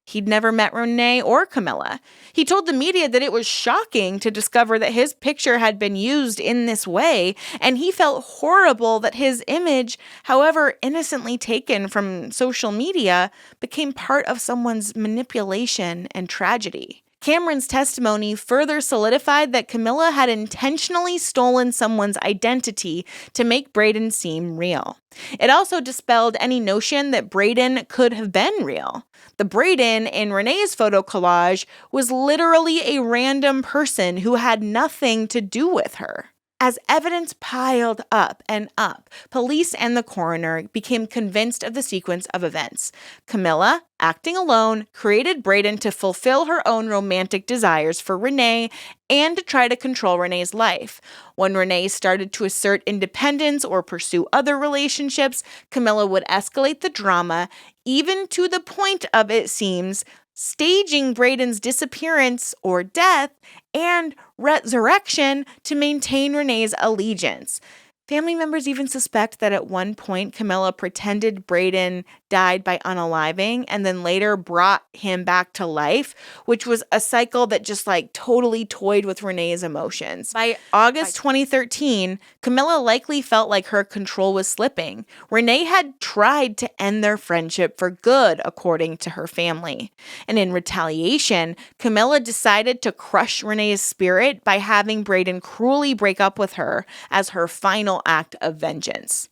He'd never met Renae or Camila. He told the media that it was shocking to discover that his picture had been used in this way, and he felt horrible that his image, however innocently taken from social media, became part of someone's manipulation and tragedy. Cameron's testimony further solidified that Camila had intentionally stolen someone's identity to make Brayden seem real. It also dispelled any notion that Brayden could have been real. The Brayden in Renae's photo collage was literally a random person who had nothing to do with her. As evidence piled up and up, police and the coroner became convinced of the sequence of events. Camila, acting alone, created Brayden to fulfill her own romantic desires for Renae and to try to control Renae's life. When Renae started to assert independence or pursue other relationships, Camila would escalate the drama, even to the point of, it seems, staging Brayden's disappearance or death and resurrection to maintain Renae's allegiance. Family members even suspect that at one point Camila pretended Brayden died by unaliving and then later brought him back to life, which was a cycle that just totally toyed with Renae's emotions. By August 2013, Camila likely felt like her control was slipping. Renae had tried to end their friendship for good, according to her family. And in retaliation, Camila decided to crush Renae's spirit by having Brayden cruelly break up with her as her final act of vengeance.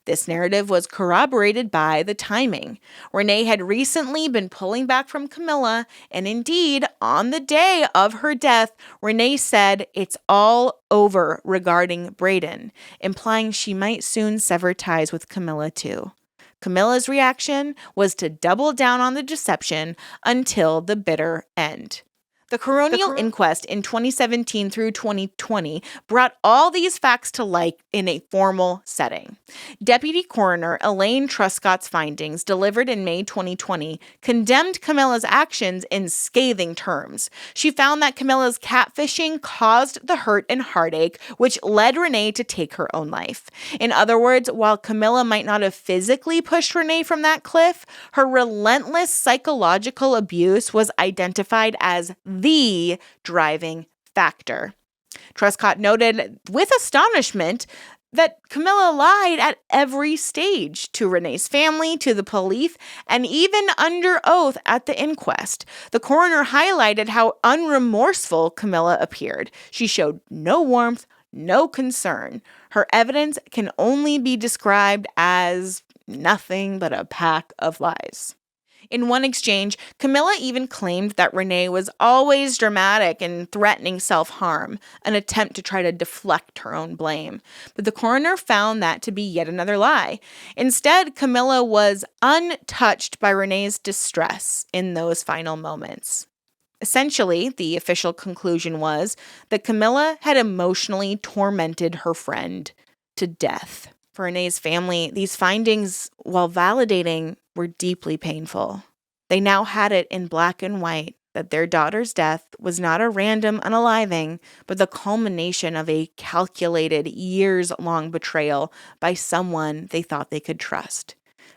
This narrative was corroborated by the timing. Renae had recently been pulling back from Camila, and indeed, on the day of her death, Renae said it's all over regarding Brayden, implying she might soon sever ties with Camila too. Camila's reaction was to double down on the deception until the bitter end. The coronial inquest in 2017 through 2020 brought all these facts to light in a formal setting. Deputy Coroner Elaine Truscott's findings, delivered in May 2020, condemned Camila's actions in scathing terms. She found that Camila's catfishing caused the hurt and heartache, which led Renae to take her own life. In other words, while Camila might not have physically pushed Renae from that cliff, her relentless psychological abuse was identified as the driving factor. Truscott noted with astonishment that Camila lied at every stage, to Renae's family, to the police, and even under oath at the inquest. The coroner highlighted how unremorseful Camila appeared. She showed no warmth, no concern. Her evidence can only be described as nothing but a pack of lies. In one exchange, Camila even claimed that Renae was always dramatic and threatening self-harm, an attempt to try to deflect her own blame. But the coroner found that to be yet another lie. Instead, Camila was untouched by Renae's distress in those final moments. Essentially, the official conclusion was that Camila had emotionally tormented her friend to death. For Renae's family, these findings, while validating, were deeply painful. They now had it in black and white that their daughter's death was not a random unaliving, but the culmination of a calculated, years-long betrayal by someone they thought they could trust.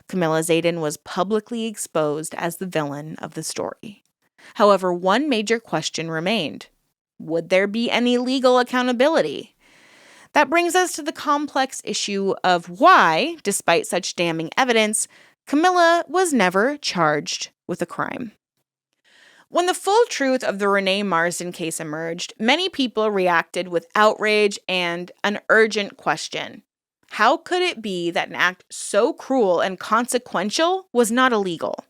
Camila Zeidan was publicly exposed as the villain of the story. However, one major question remained. Would there be any legal accountability? That brings us to the complex issue of why, despite such damning evidence, Camila was never charged with a crime. When the full truth of the Renae Marsden case emerged, many people reacted with outrage and an urgent question. How could it be that an act so cruel and consequential was not illegal?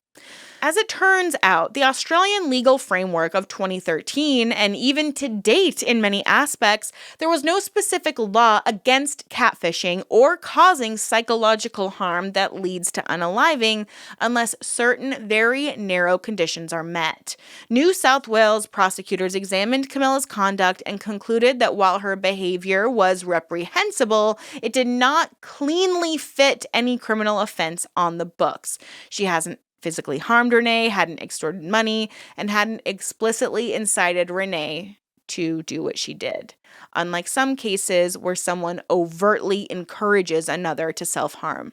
As it turns out, the Australian legal framework of 2013, and even to date in many aspects, there was no specific law against catfishing or causing psychological harm that leads to unaliving unless certain very narrow conditions are met. New South Wales prosecutors examined Camila's conduct and concluded that while her behavior was reprehensible, it did not cleanly fit any criminal offense on the books. She hasn't physically harmed Renae, hadn't extorted money, and hadn't explicitly incited Renae to do what she did, unlike some cases where someone overtly encourages another to self-harm.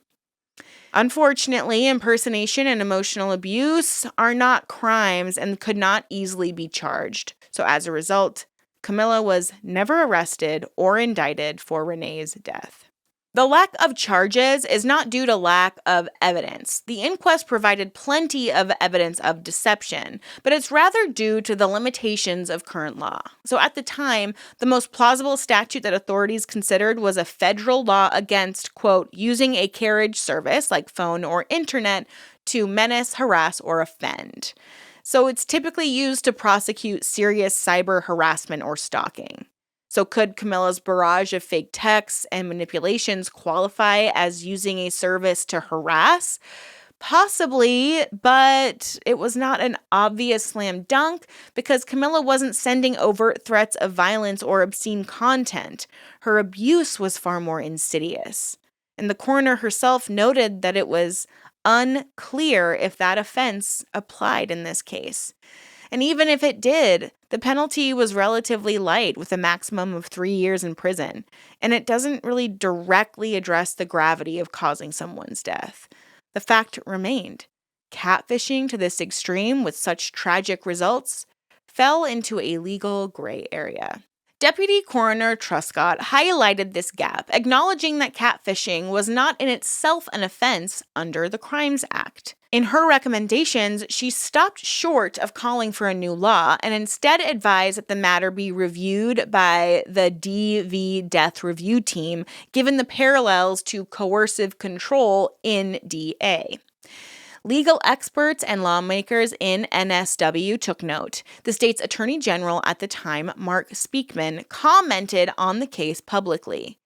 Unfortunately, impersonation and emotional abuse are not crimes and could not easily be charged. So as a result, Camila was never arrested or indicted for Renae's death. The lack of charges is not due to lack of evidence. The inquest provided plenty of evidence of deception, but it's rather due to the limitations of current law. So at the time, the most plausible statute that authorities considered was a federal law against, quote, using a carriage service like phone or internet to menace, harass, or offend. So it's typically used to prosecute serious cyber harassment or stalking. So could Camila's barrage of fake texts and manipulations qualify as using a service to harass? Possibly, but it was not an obvious slam dunk because Camila wasn't sending overt threats of violence or obscene content. Her abuse was far more insidious. And the coroner herself noted that it was unclear if that offense applied in this case. And even if it did, the penalty was relatively light with a maximum of 3 years in prison, and it doesn't really directly address the gravity of causing someone's death. The fact remained, catfishing to this extreme with such tragic results fell into a legal gray area. Deputy Coroner Truscott highlighted this gap, acknowledging that catfishing was not in itself an offense under the Crimes Act. In her recommendations, she stopped short of calling for a new law and instead advised that the matter be reviewed by the DV Death Review Team, given the parallels to coercive control in DA. Legal experts and lawmakers in NSW took note. The state's attorney general at the time, Mark Speakman, commented on the case publicly.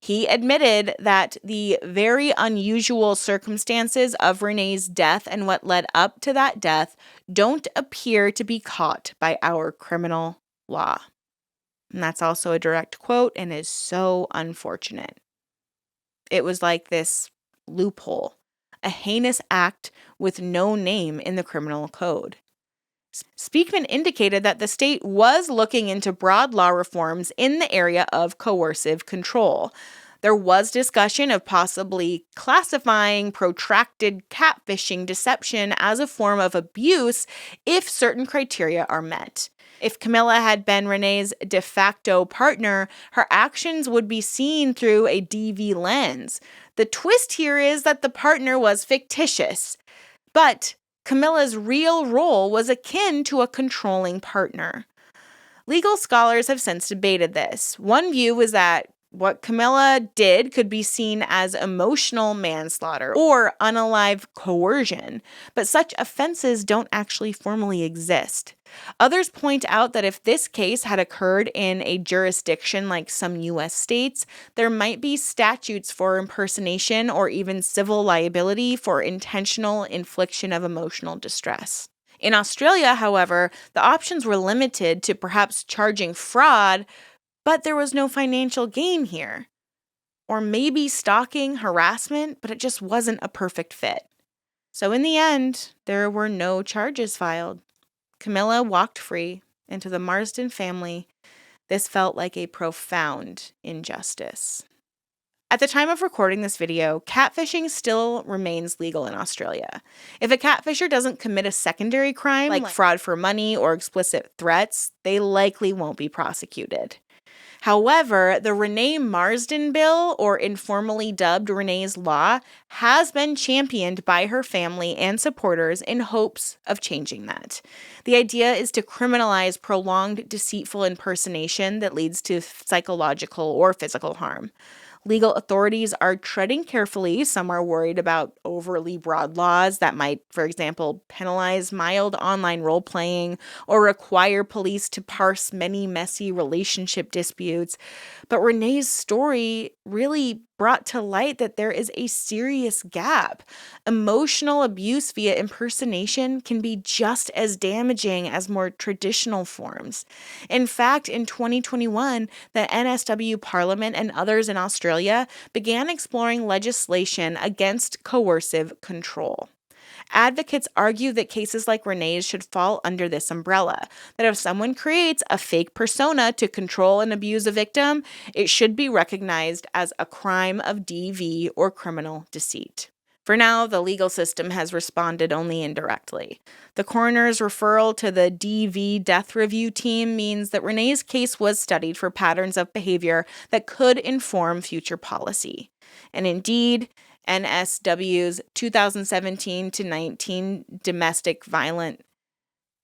He admitted that the very unusual circumstances of Renae's death and what led up to that death don't appear to be caught by our criminal law. And that's also a direct quote and is so unfortunate. It was like this loophole, a heinous act with no name in the criminal code. Speakman indicated that the state was looking into broad law reforms in the area of coercive control. There was discussion of possibly classifying protracted catfishing deception as a form of abuse if certain criteria are met. If Camila had been Renae's de facto partner, her actions would be seen through a DV lens. The twist here is that the partner was fictitious, but Camila's real role was akin to a controlling partner. Legal scholars have since debated this. One view is that what Camila did could be seen as emotional manslaughter or unalive coercion, but such offenses don't actually formally exist. Others point out that if this case had occurred in a jurisdiction like some US states, there might be statutes for impersonation or even civil liability for intentional infliction of emotional distress. In Australia, however, the options were limited to perhaps charging fraud, but there was no financial gain here. Or maybe stalking, harassment, but it just wasn't a perfect fit. So in the end, there were no charges filed. Camila walked free, and to the Marsden family, this felt like a profound injustice. At the time of recording this video, catfishing still remains legal in Australia. If a catfisher doesn't commit a secondary crime like fraud for money or explicit threats, they likely won't be prosecuted. However, the Renae Marsden bill, or informally dubbed Renae's Law, has been championed by her family and supporters in hopes of changing that. The idea is to criminalize prolonged deceitful impersonation that leads to psychological or physical harm. Legal authorities are treading carefully. Some are worried about overly broad laws that might, for example, penalize mild online role playing or require police to parse many messy relationship disputes. But Renae's story really brought to light that there is a serious gap. Emotional abuse via impersonation can be just as damaging as more traditional forms. In fact, in 2021, the NSW Parliament and others in Australia began exploring legislation against coercive control. Advocates argue that cases like Renae's should fall under this umbrella, that if someone creates a fake persona to control and abuse a victim, it should be recognized as a crime of DV or criminal deceit. For now, the legal system has responded only indirectly. The coroner's referral to the DV death review team means that Renae's case was studied for patterns of behavior that could inform future policy. And indeed, NSW's 2017-19 domestic violent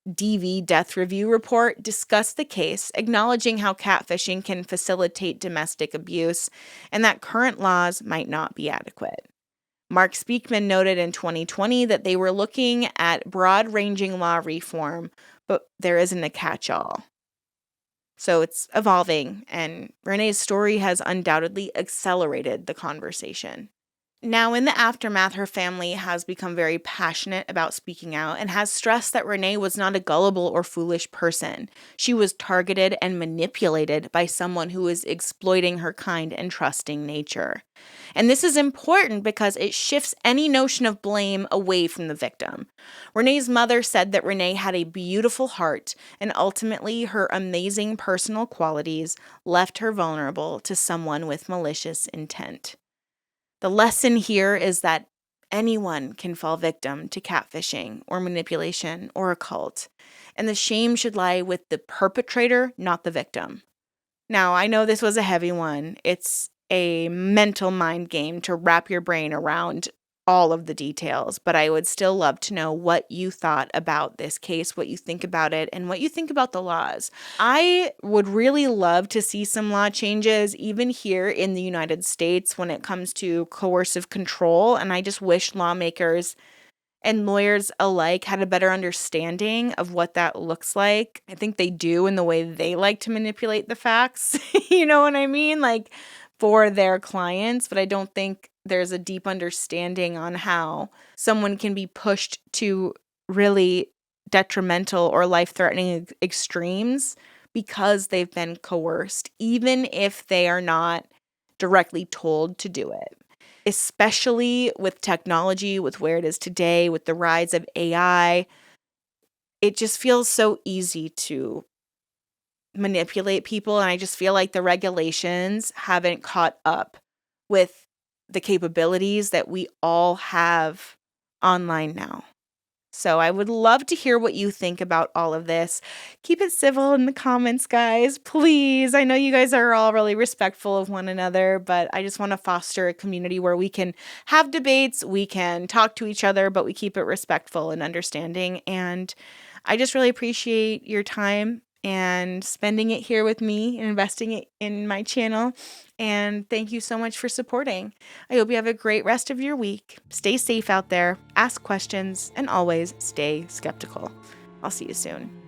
DV death review report discussed the case, acknowledging how catfishing can facilitate domestic abuse and that current laws might not be adequate. Mark Speakman noted in 2020 that they were looking at broad-ranging law reform, but there isn't a catch-all. So it's evolving, and Renae's story has undoubtedly accelerated the conversation. Now, in the aftermath, her family has become very passionate about speaking out and has stressed that Renae was not a gullible or foolish person. She was targeted and manipulated by someone who was exploiting her kind and trusting nature. And this is important because it shifts any notion of blame away from the victim. Renae's mother said that Renae had a beautiful heart, and ultimately her amazing personal qualities left her vulnerable to someone with malicious intent. The lesson here is that anyone can fall victim to catfishing or manipulation or a cult, and the shame should lie with the perpetrator, not the victim. Now, I know this was a heavy one. It's a mental mind game to wrap your brain around all of the details, but I would still love to know what you thought about this case, what you think about it, and what you think about the laws. I would really love to see some law changes, even here in the United States, when it comes to coercive control, and I just wish lawmakers and lawyers alike had a better understanding of what that looks like. I think they do in the way they like to manipulate the facts, you know what I mean? Like, for their clients, but I don't think there's a deep understanding on how someone can be pushed to really detrimental or life-threatening extremes because they've been coerced, even if they are not directly told to do it. Especially with technology, with where it is today, with the rise of AI, it just feels so easy to manipulate people, and I just feel like the regulations haven't caught up with the capabilities that we all have online now. So I would love to hear what you think about all of this. Keep it civil in the comments, guys, please. I know you guys are all really respectful of one another, but I just want to foster a community where we can have debates, we can talk to each other, but we keep it respectful and understanding. And I just really appreciate your time and spending it here with me and investing it in my channel. And thank you so much for supporting. I hope you have a great rest of your week. Stay safe out there, ask questions, and always stay skeptical. I'll see you soon.